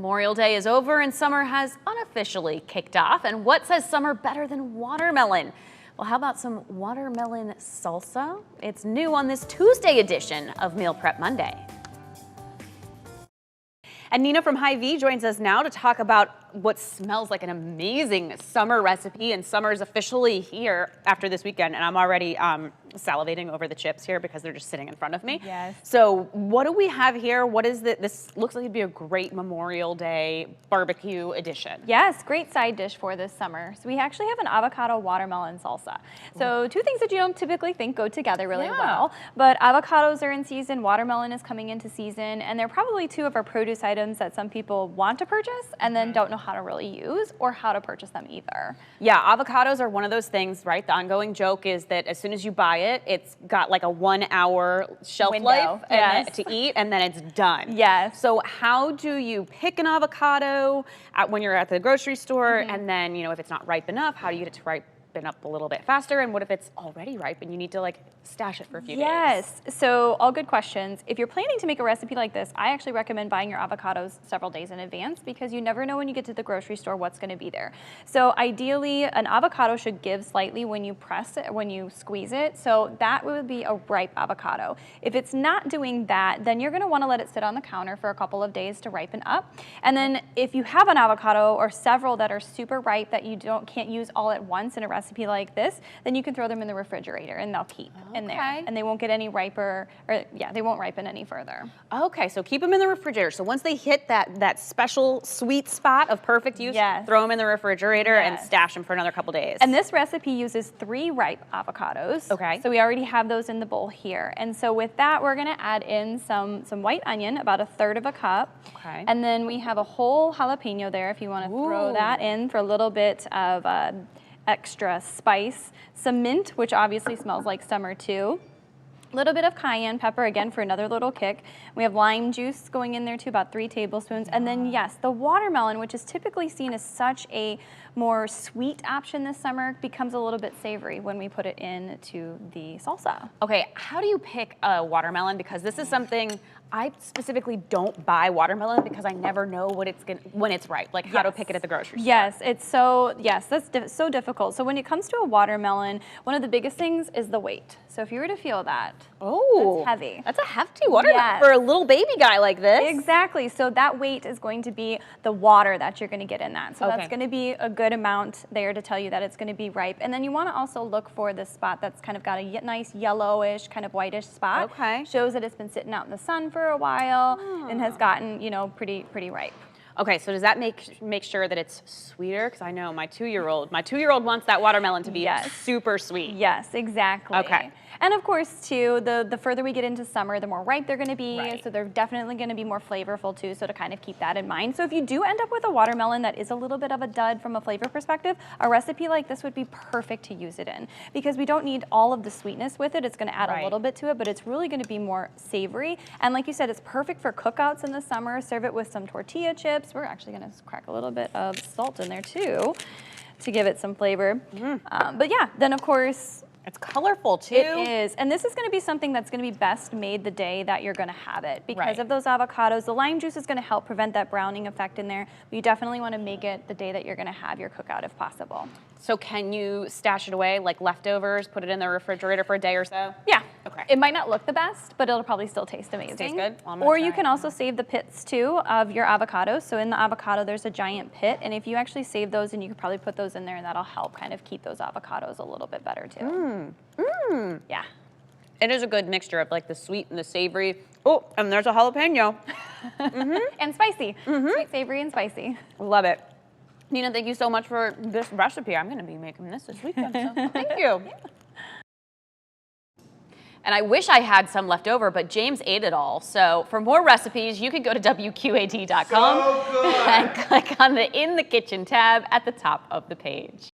Memorial Day is over and summer has unofficially kicked off. And what says summer better than watermelon? Well, how about some watermelon salsa? It's new on this Tuesday edition of Meal Prep Monday. And Nina from Hy-Vee joins us now to talk about what smells like an amazing summer recipe, and summer is officially here after this weekend, and I'm already salivating over the chips here because they're just sitting in front of me. Yes. So what do we have here? What is this looks like it'd be a great Memorial Day barbecue edition. Yes, great side dish for this summer. So we actually have an avocado watermelon salsa. So two things that you don't typically think go together really well, but avocados are in season, watermelon is coming into season, and they're probably two of our produce items that some people want to purchase and then don't know how to really use or how to purchase them either. Yeah, avocados are one of those things, right? The ongoing joke is that as soon as you buy it, it's got like a 1 hour shelf life to eat, and then it's done. Yes. So how do you pick an avocado when you're at the grocery store, and then, you know, if it's not ripe enough, how do you get it to ripen up a little bit faster? And what if it's already ripe and you need to like stash it for a few days? Yes, so all good questions. If you're planning to make a recipe like this, I actually recommend buying your avocados several days in advance because you never know when you get to the grocery store what's going to be there. So ideally, an avocado should give slightly when you press it, when you squeeze it. So that would be a ripe avocado. If it's not doing that, then you're going to want to let it sit on the counter for a couple of days to ripen up. And then if you have an avocado or several that are super ripe that you can't use all at once in a recipe like this, then you can throw them in the refrigerator and they'll keep in there, and they won't get any riper, or they won't ripen any further. Okay, so keep them in the refrigerator. So once they hit that special sweet spot of perfect use, throw them in the refrigerator and stash them for another couple days. And this recipe uses 3 ripe avocados. Okay. So we already have those in the bowl here. And so with that, we're gonna add in some white onion, about 1/3 of a cup. Okay. And then we have a whole jalapeno there if you wanna throw that in for a little bit of extra spice, some mint, which obviously smells like summer too, a little bit of cayenne pepper, again for another little kick. We have lime juice going in there too, about 3 tablespoons. And then yes, the watermelon, which is typically seen as such a more sweet option this summer, becomes a little bit savory when we put it into the salsa. Okay, how do you pick a watermelon? Because this is something I specifically don't buy watermelon because I never know when it's ripe, like how to pick it at the grocery store. Yes, it's that's so difficult. So when it comes to a watermelon, one of the biggest things is the weight. So if you were to feel that, it's heavy. That's a hefty watermelon for a little baby guy like this. Exactly. So that weight is going to be the water that you're going to get in that. So that's going to be a good amount there to tell you that it's going to be ripe. And then you want to also look for the spot that's kind of got a nice yellowish, kind of whitish spot. Okay. Shows that it's been sitting out in the sun for a while and has gotten, you know, pretty ripe. Okay, so does that make sure that it's sweeter? Because I know my 2-year-old wants that watermelon to be super sweet. Yes, exactly. Okay. And of course, too, the further we get into summer, the more ripe they're going to be. So they're definitely going to be more flavorful too. So to kind of keep that in mind. So if you do end up with a watermelon that is a little bit of a dud from a flavor perspective, a recipe like this would be perfect to use it in because we don't need all of the sweetness with it. It's going to add a little bit to it, but it's really going to be more savory. And like you said, it's perfect for cookouts in the summer. Serve it with some tortilla chips. We're actually going to crack a little bit of salt in there too to give it some flavor. But yeah, then of course, it's colorful too. It is. And this is going to be something that's going to be best made the day that you're going to have it because of those avocados. The lime juice is going to help prevent that browning effect in there. But you definitely want to make it the day that you're going to have your cookout if possible. So can you stash it away like leftovers, put it in the refrigerator for a day or so? Yeah. Okay. It might not look the best, but it'll probably still taste amazing. Tastes good? Well, or you can also save the pits too of your avocados. So in the avocado, there's a giant pit. And if you actually save those, and you could probably put those in there and that'll help kind of keep those avocados a little bit better too. Yeah. It is a good mixture of like the sweet and the savory. Oh, and there's a jalapeno. And spicy. Sweet, savory, and spicy. Love it. Nina, thank you so much for this recipe. I'm going to be making this weekend, so thank you. And I wish I had some left over, but James ate it all. So for more recipes, you can go to WQAD.com and click on the In the Kitchen tab at the top of the page.